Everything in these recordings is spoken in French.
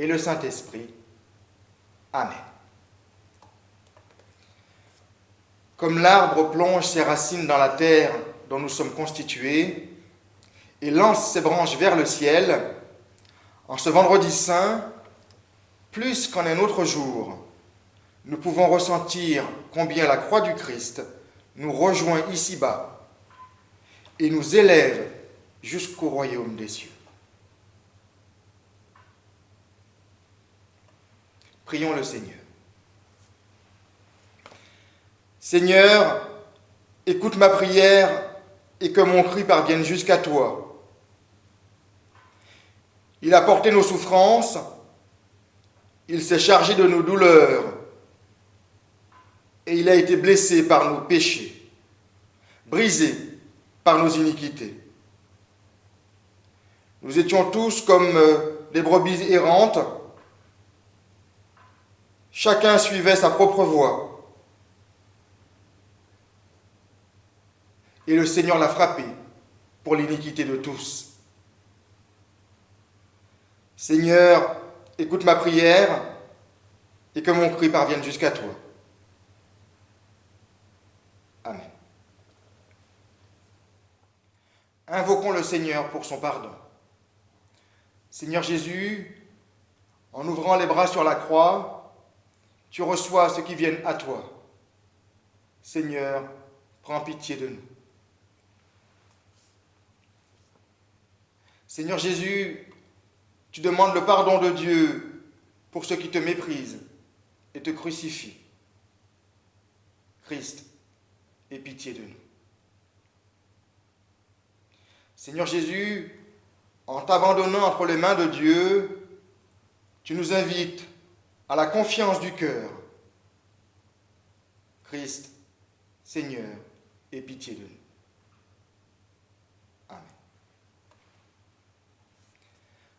et le Saint-Esprit. Amen. Comme l'arbre plonge ses racines dans la terre dont nous sommes constitués et lance ses branches vers le ciel, en ce vendredi saint, plus qu'en un autre jour, nous pouvons ressentir combien la croix du Christ nous rejoint ici-bas et nous élève jusqu'au royaume des cieux. Prions le Seigneur. Seigneur, écoute ma prière et que mon cri parvienne jusqu'à toi. Il a porté nos souffrances, il s'est chargé de nos douleurs et il a été blessé par nos péchés, brisé par nos iniquités. Nous étions tous comme des brebis errantes, chacun suivait sa propre voie. Et le Seigneur l'a frappé pour l'iniquité de tous. Seigneur, écoute ma prière et que mon cri parvienne jusqu'à toi. Amen. Invoquons le Seigneur pour son pardon. Seigneur Jésus, en ouvrant les bras sur la croix, tu reçois ceux qui viennent à toi. Seigneur, prends pitié de nous. Seigneur Jésus, tu demandes le pardon de Dieu pour ceux qui te méprisent et te crucifient. Christ, aie pitié de nous. Seigneur Jésus, en t'abandonnant entre les mains de Dieu, tu nous invites à la confiance du cœur. Christ, Seigneur, aie pitié de nous. Amen.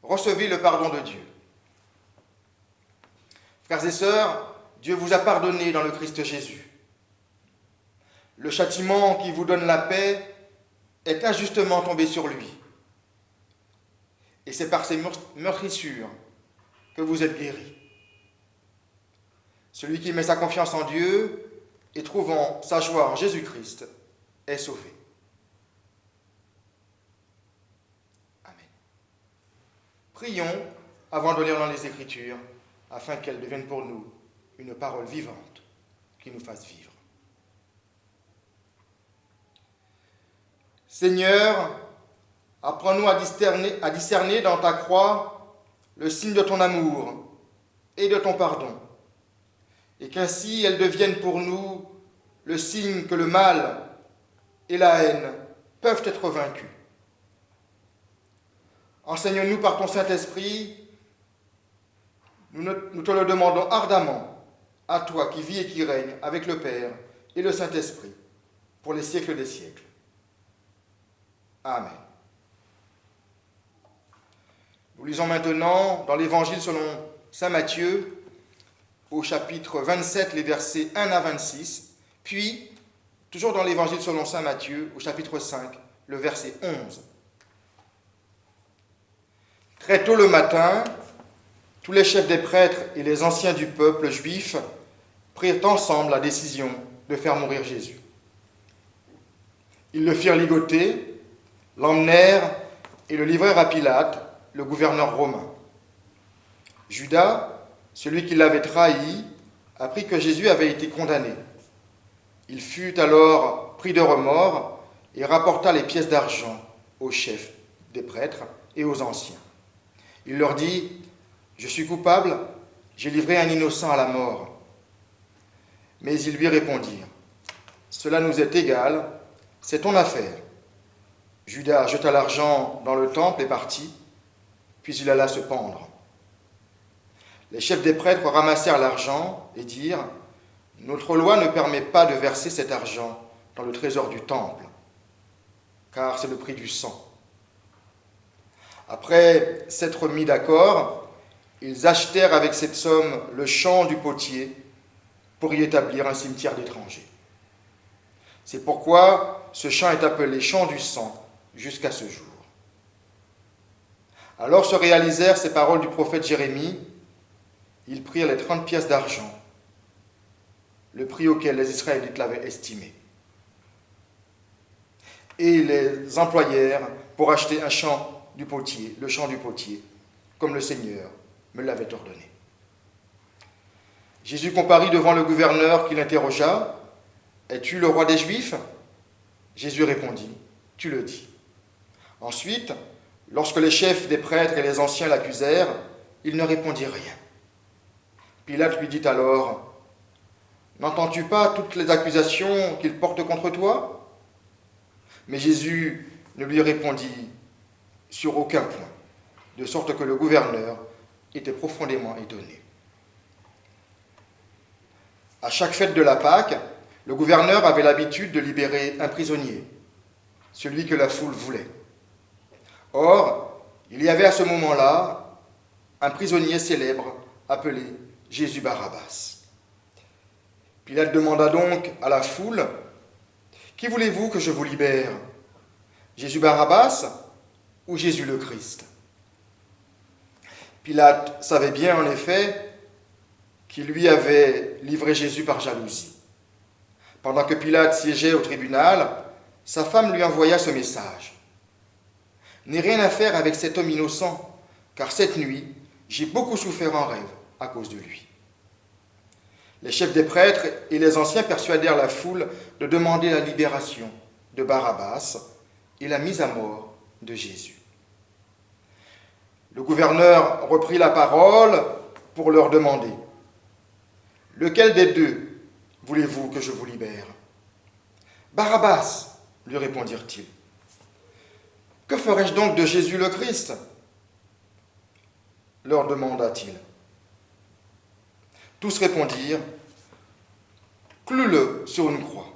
Recevez le pardon de Dieu. Frères et sœurs, Dieu vous a pardonné dans le Christ Jésus. Le châtiment qui vous donne la paix est injustement tombé sur lui. Et c'est par ses meurtrissures que vous êtes guéris. Celui qui met sa confiance en Dieu et trouvant sa joie en Jésus-Christ est sauvé. Prions avant de lire dans les Écritures, afin qu'elles deviennent pour nous une parole vivante qui nous fasse vivre. Seigneur, apprends-nous à discerner dans ta croix le signe de ton amour et de ton pardon, et qu'ainsi elles deviennent pour nous le signe que le mal et la haine peuvent être vaincus. Enseigne-nous par ton Saint-Esprit, nous te le demandons ardemment, à toi qui vis et qui règnes avec le Père et le Saint-Esprit, pour les siècles des siècles. Amen. Nous lisons maintenant dans l'Évangile selon saint Matthieu, au chapitre 27, les versets 1 à 26, puis, toujours dans l'Évangile selon saint Matthieu, au chapitre 5, le verset 11. Très tôt le matin, tous les chefs des prêtres et les anciens du peuple juif prirent ensemble la décision de faire mourir Jésus. Ils le firent ligoter, l'emmenèrent et le livrèrent à Pilate, le gouverneur romain. Judas, celui qui l'avait trahi, apprit que Jésus avait été condamné. Il fut alors pris de remords et rapporta les pièces d'argent aux chefs des prêtres et aux anciens. Il leur dit : « Je suis coupable, j'ai livré un innocent à la mort. » Mais ils lui répondirent : « Cela nous est égal, c'est ton affaire. » Judas jeta l'argent dans le temple et partit, puis il alla se pendre. Les chefs des prêtres ramassèrent l'argent et dirent : « Notre loi ne permet pas de verser cet argent dans le trésor du temple, car c'est le prix du sang. » Après s'être mis d'accord, ils achetèrent avec cette somme le champ du potier pour y établir un cimetière d'étrangers. C'est pourquoi ce champ est appelé champ du sang jusqu'à ce jour. Alors se réalisèrent ces paroles du prophète Jérémie. Ils prirent les 30 pièces d'argent, le prix auquel les Israélites l'avaient estimé, et les employèrent pour acheter un champ du potier, le champ du potier, comme le Seigneur me l'avait ordonné. Jésus comparit devant le gouverneur qui l'interrogea. « Es-tu le roi des Juifs ?» Jésus répondit, « Tu le dis. » Ensuite, lorsque les chefs des prêtres et les anciens l'accusèrent, il ne répondit rien. Pilate lui dit alors, « N'entends-tu pas toutes les accusations qu'ils portent contre toi ?» Mais Jésus ne lui répondit sur aucun point, de sorte que le gouverneur était profondément étonné. À chaque fête de la Pâque, le gouverneur avait l'habitude de libérer un prisonnier, celui que la foule voulait. Or, il y avait à ce moment-là un prisonnier célèbre appelé Jésus Barabbas. Pilate demanda donc à la foule, « Qui voulez-vous que je vous libère? Jésus Barabbas ou Jésus le Christ ?» Pilate savait bien en effet qu'il lui avait livré Jésus par jalousie. Pendant que Pilate siégeait au tribunal, sa femme lui envoya ce message. « N'aie rien à faire avec cet homme innocent, car cette nuit, j'ai beaucoup souffert en rêve à cause de lui. » Les chefs des prêtres et les anciens persuadèrent la foule de demander la libération de Barabbas et la mise à mort de Jésus. Le gouverneur reprit la parole pour leur demander « Lequel des deux voulez-vous que je vous libère ?»« Barabbas, lui répondirent-ils. « Que ferai-je donc de Jésus le Christ ?» leur demanda-t-il. Tous répondirent « Cloue-le sur une croix. »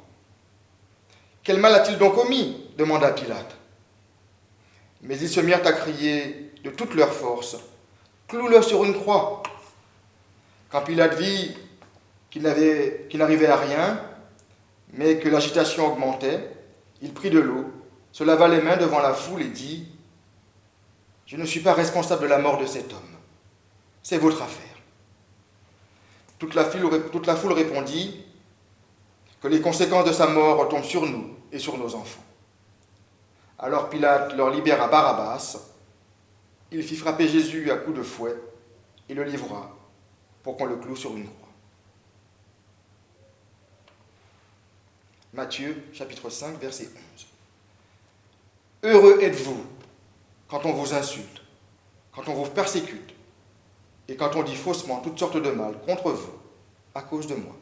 « Quel mal a-t-il donc commis ?» demanda Pilate. Mais ils se mirent à crier de toute leur force « Cloue-le sur une croix !» Quand Pilate vit qu'il n'arrivait à rien, mais que l'agitation augmentait, il prit de l'eau, se lava les mains devant la foule et dit « Je ne suis pas responsable de la mort de cet homme. C'est votre affaire. » Toute la foule répondit que les conséquences de sa mort retombent sur nous et sur nos enfants. Alors Pilate leur libéra Barabbas. Il fit frapper Jésus à coups de fouet et le livra pour qu'on le cloue sur une croix. Matthieu, chapitre 5, verset 11. Heureux êtes-vous quand on vous insulte, quand on vous persécute et quand on dit faussement toutes sortes de mal contre vous à cause de moi.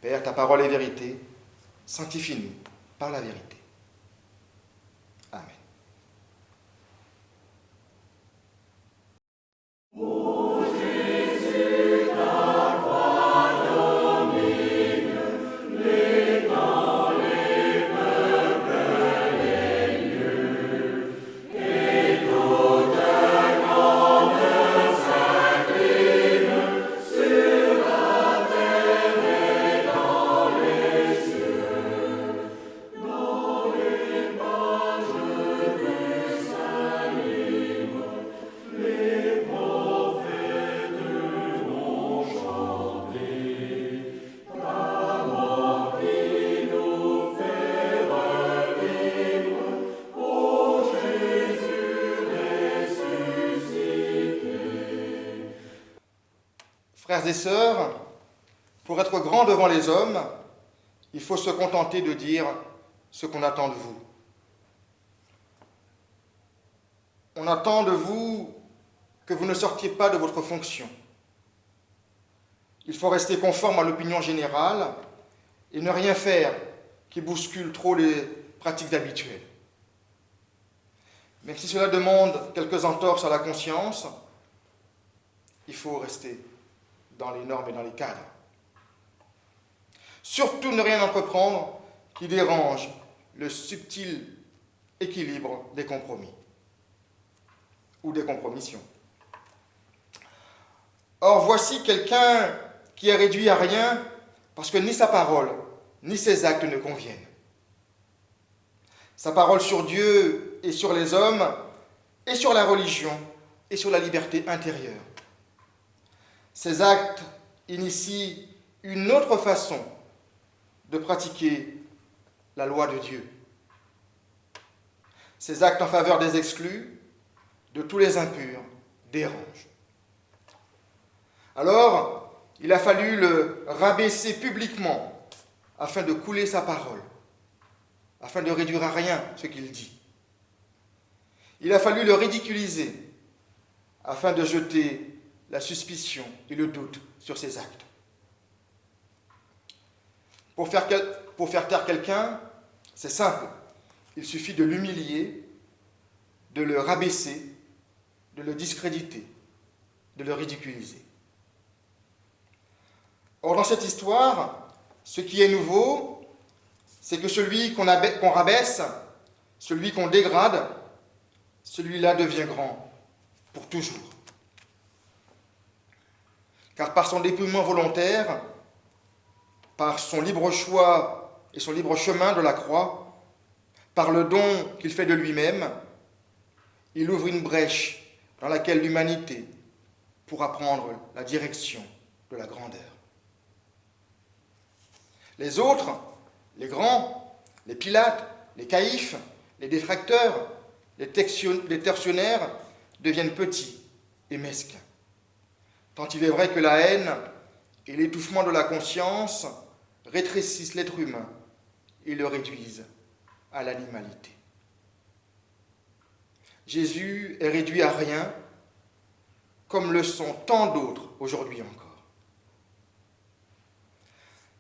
Père, ta parole est vérité, sanctifie-nous par la vérité. Amen. Frères et sœurs, pour être grand devant les hommes, il faut se contenter de dire ce qu'on attend de vous. On attend de vous que vous ne sortiez pas de votre fonction. Il faut rester conforme à l'opinion générale et ne rien faire qui bouscule trop les pratiques habituelles. Même si cela demande quelques entorses à la conscience, il faut rester dans les normes et dans les cadres. Surtout ne rien entreprendre qui dérange le subtil équilibre des compromis ou des compromissions. Or, voici quelqu'un qui est réduit à rien parce que ni sa parole ni ses actes ne conviennent. Sa parole sur Dieu et sur les hommes et sur la religion et sur la liberté intérieure. Ces actes initient une autre façon de pratiquer la loi de Dieu. Ces actes en faveur des exclus, de tous les impurs, dérangent. Alors, il a fallu le rabaisser publiquement afin de couler sa parole, afin de réduire à rien ce qu'il dit. Il a fallu le ridiculiser afin de jeter la suspicion et le doute sur ses actes. Pour faire taire quelqu'un, c'est simple. Il suffit de l'humilier, de le rabaisser, de le discréditer, de le ridiculiser. Or, dans cette histoire, ce qui est nouveau, c'est que celui qu'on rabaisse, celui qu'on dégrade, celui-là devient grand pour toujours. Car par son dépouillement volontaire, par son libre choix et son libre chemin de la croix, par le don qu'il fait de lui-même, il ouvre une brèche dans laquelle l'humanité pourra prendre la direction de la grandeur. Les autres, les grands, les Pilates, les Caïphes, les détracteurs, les tortionnaires deviennent petits et mesquins. Tant il est vrai que la haine et l'étouffement de la conscience rétrécissent l'être humain et le réduisent à l'animalité. Jésus est réduit à rien, comme le sont tant d'autres aujourd'hui encore.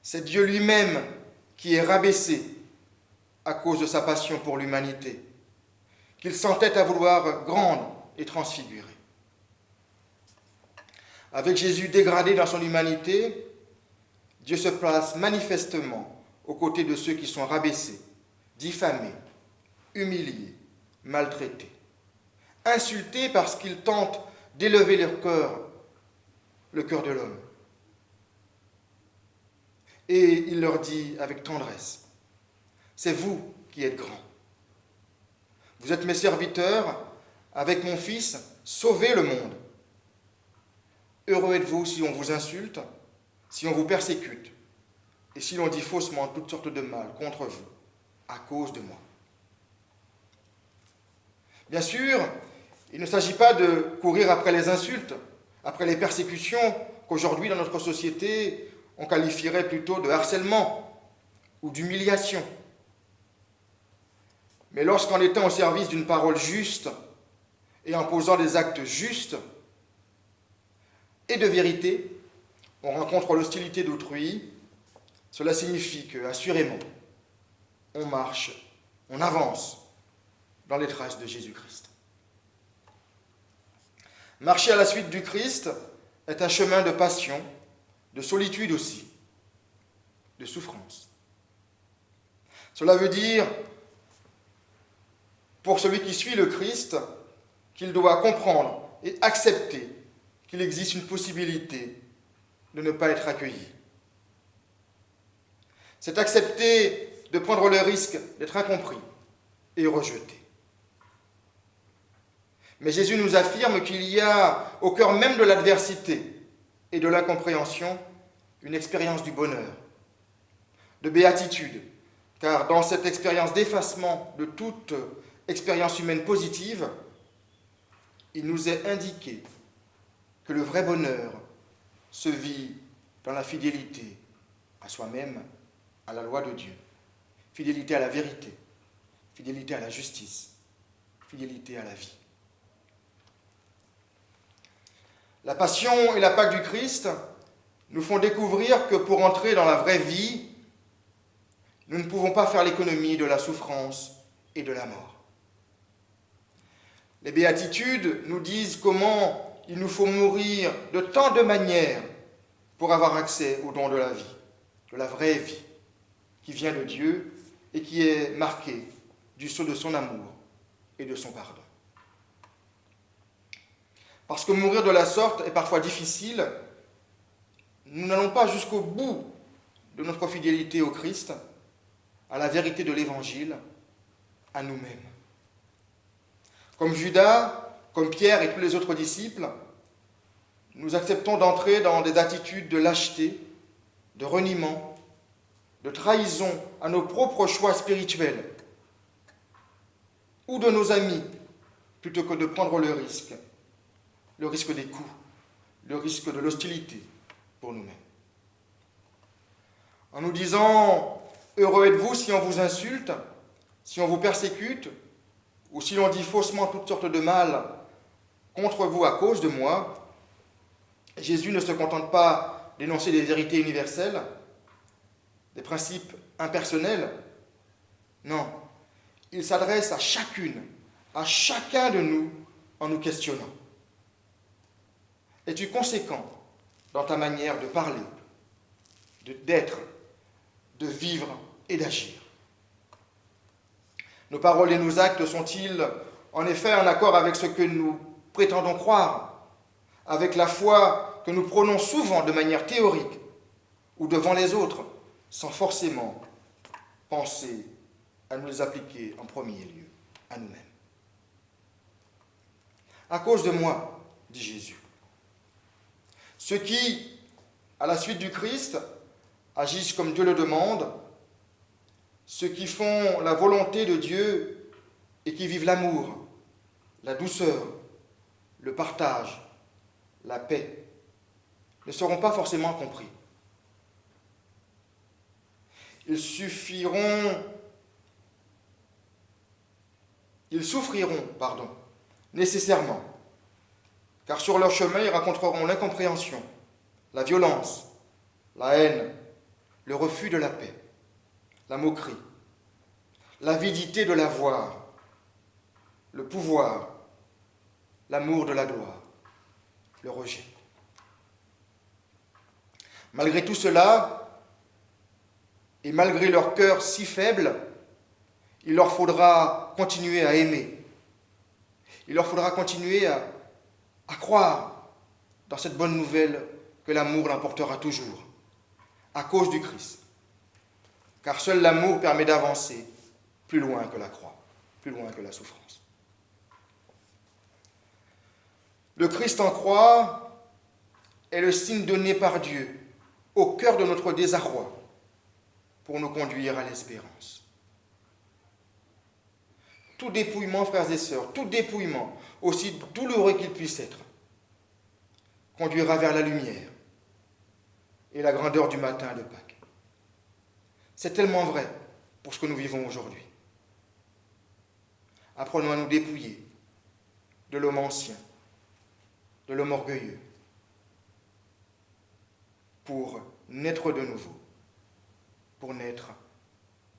C'est Dieu lui-même qui est rabaissé à cause de sa passion pour l'humanité, qu'il s'entête à vouloir grande et transfigurée. Avec Jésus dégradé dans son humanité, Dieu se place manifestement aux côtés de ceux qui sont rabaissés, diffamés, humiliés, maltraités, insultés parce qu'ils tentent d'élever leur cœur, le cœur de l'homme. Et il leur dit avec tendresse, c'est vous qui êtes grands. Vous êtes mes serviteurs, avec mon Fils, sauvez le monde. Heureux êtes-vous si on vous insulte, si on vous persécute, et si l'on dit faussement toutes sortes de mal contre vous, à cause de moi. Bien sûr, il ne s'agit pas de courir après les insultes, après les persécutions qu'aujourd'hui dans notre société on qualifierait plutôt de harcèlement ou d'humiliation. Mais lorsqu'en étant au service d'une parole juste et en posant des actes justes et de vérité, on rencontre l'hostilité d'autrui, cela signifie que, assurément, on marche, on avance dans les traces de Jésus-Christ. Marcher à la suite du Christ est un chemin de passion, de solitude aussi, de souffrance. Cela veut dire, pour celui qui suit le Christ, qu'il doit comprendre et accepter qu'il existe une possibilité de ne pas être accueilli. C'est accepter de prendre le risque d'être incompris et rejeté. Mais Jésus nous affirme qu'il y a au cœur même de l'adversité et de l'incompréhension une expérience du bonheur, de béatitude, car dans cette expérience d'effacement de toute expérience humaine positive, il nous est indiqué que le vrai bonheur se vit dans la fidélité à soi-même, à la loi de Dieu, fidélité à la vérité, fidélité à la justice, fidélité à la vie. La passion et la Pâque du Christ nous font découvrir que pour entrer dans la vraie vie, nous ne pouvons pas faire l'économie de la souffrance et de la mort. Les béatitudes nous disent comment il nous faut mourir de tant de manières pour avoir accès au don de la vie, de la vraie vie, qui vient de Dieu et qui est marquée du sceau de son amour et de son pardon. Parce que mourir de la sorte est parfois difficile, nous n'allons pas jusqu'au bout de notre fidélité au Christ, à la vérité de l'Évangile, à nous-mêmes. Comme Judas, comme Pierre et tous les autres disciples, nous acceptons d'entrer dans des attitudes de lâcheté, de reniement, de trahison à nos propres choix spirituels ou de nos amis, plutôt que de prendre le risque des coups, le risque de l'hostilité pour nous-mêmes. En nous disant « Heureux êtes-vous si on vous insulte, si on vous persécute, ou si l'on dit faussement toutes sortes de mal contre vous à cause de moi », Jésus ne se contente pas d'énoncer des vérités universelles, des principes impersonnels. Non, il s'adresse à chacune, à chacun de nous en nous questionnant. Es-tu conséquent dans ta manière de parler, d'être, de vivre et d'agir? Nos paroles et nos actes sont-ils en effet en accord avec ce que nous prétendons croire, avec la foi que nous prônons souvent de manière théorique ou devant les autres, sans forcément penser à nous les appliquer en premier lieu à nous-mêmes? À cause de moi, dit Jésus, ceux qui, à la suite du Christ, agissent comme Dieu le demande, ceux qui font la volonté de Dieu et qui vivent l'amour, la douceur, le partage, la paix, ne seront pas forcément compris. Ils souffriront, nécessairement, car sur leur chemin, ils rencontreront l'incompréhension, la violence, la haine, le refus de la paix, la moquerie, l'avidité de l'avoir, le pouvoir, l'amour de la gloire, le rejet. Malgré tout cela, et malgré leur cœur si faible, il leur faudra continuer à aimer. Il leur faudra continuer à croire dans cette bonne nouvelle que l'amour l'emportera toujours, à cause du Christ. Car seul l'amour permet d'avancer plus loin que la croix, plus loin que la souffrance. Le Christ en croix est le signe donné par Dieu au cœur de notre désarroi pour nous conduire à l'espérance. Tout dépouillement, frères et sœurs, tout dépouillement, aussi douloureux qu'il puisse être, conduira vers la lumière et la grandeur du matin de Pâques. C'est tellement vrai pour ce que nous vivons aujourd'hui. Apprenons à nous dépouiller de l'homme ancien, de l'homme orgueilleux, pour naître de nouveau, pour naître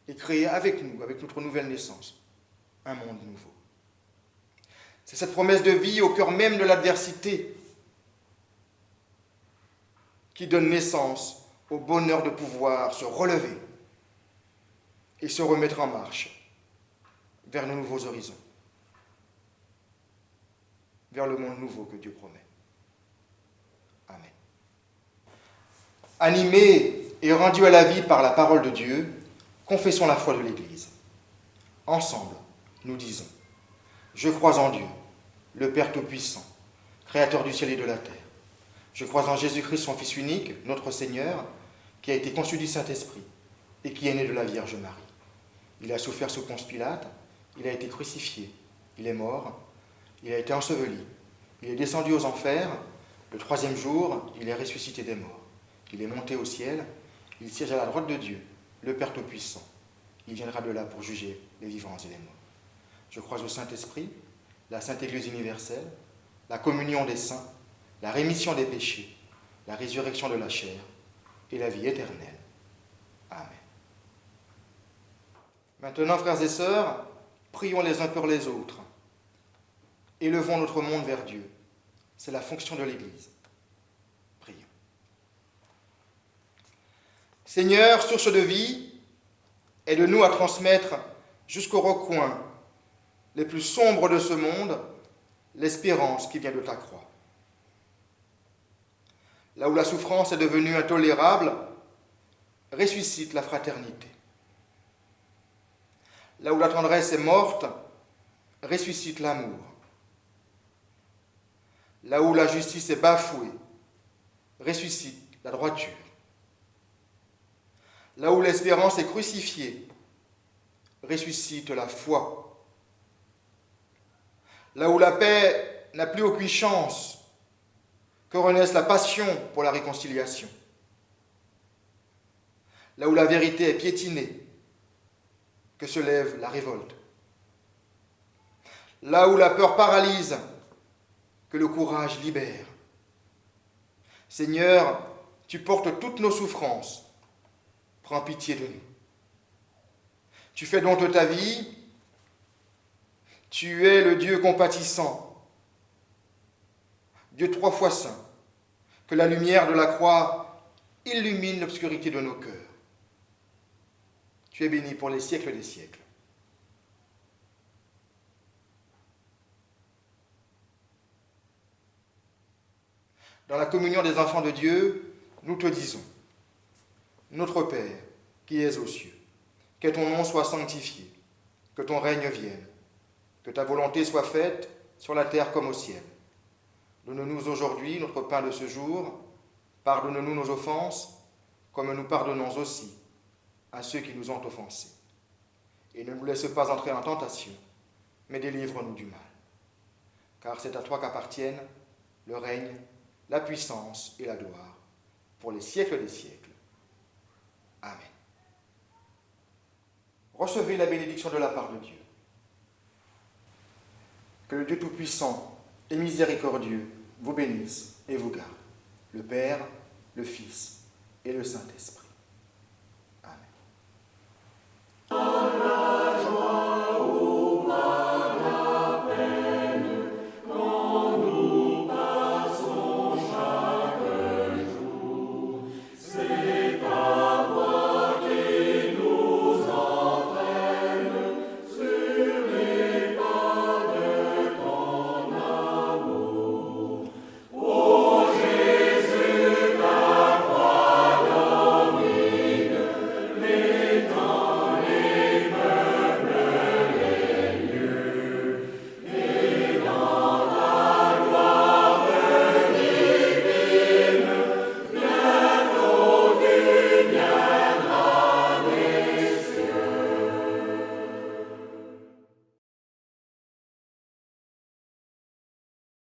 et créer avec nous, avec notre nouvelle naissance, un monde nouveau. C'est cette promesse de vie au cœur même de l'adversité qui donne naissance au bonheur de pouvoir se relever et se remettre en marche vers nos nouveaux horizons, vers le monde nouveau que Dieu promet. Amen. Animés et rendus à la vie par la parole de Dieu, confessons la foi de l'Église. Ensemble, nous disons: je crois en Dieu, le Père Tout-Puissant, Créateur du ciel et de la terre. Je crois en Jésus-Christ, son Fils unique, notre Seigneur, qui a été conçu du Saint-Esprit et qui est né de la Vierge Marie. Il a souffert sous Ponce Pilate, il a été crucifié, il est mort, il a été enseveli, il est descendu aux enfers, le troisième jour, il est ressuscité des morts. Il est monté au ciel, il siège à la droite de Dieu, le Père Tout-Puissant. Il viendra de là pour juger les vivants et les morts. Je crois au Saint-Esprit, la Sainte Église universelle, la communion des saints, la rémission des péchés, la résurrection de la chair et la vie éternelle. Amen. Maintenant, frères et sœurs, prions les uns pour les autres. Élevons notre monde vers Dieu. C'est la fonction de l'Église. Prions. Seigneur, source de vie, aide-nous à transmettre jusqu'aux recoins les plus sombres de ce monde l'espérance qui vient de ta croix. Là où la souffrance est devenue intolérable, ressuscite la fraternité. Là où la tendresse est morte, ressuscite l'amour. là où la justice est bafouée, ressuscite la droiture. Là où l'espérance est crucifiée, ressuscite la foi. Là où la paix n'a plus aucune chance, que renaisse la passion pour la réconciliation. Là où la vérité est piétinée, que se lève la révolte. Là où la peur paralyse, que le courage libère. Seigneur, tu portes toutes nos souffrances. Prends pitié de nous. Tu fais donc de ta vie. Tu es le Dieu compatissant. Dieu 3 fois saint. Que la lumière de la croix illumine l'obscurité de nos cœurs. Tu es béni pour les siècles des siècles. Dans la communion des enfants de Dieu, nous te disons, Notre Père, qui es aux cieux, que ton nom soit sanctifié, que ton règne vienne, que ta volonté soit faite sur la terre comme au ciel. Donne-nous aujourd'hui notre pain de ce jour, pardonne-nous nos offenses, comme nous pardonnons aussi à ceux qui nous ont offensés. Et ne nous laisse pas entrer en tentation, mais délivre-nous du mal. Car c'est à toi qu'appartiennent le règne, la puissance et la gloire, pour les siècles des siècles. Amen. Recevez la bénédiction de la part de Dieu. Que le Dieu Tout-Puissant et miséricordieux vous bénisse et vous garde, le Père, le Fils et le Saint-Esprit.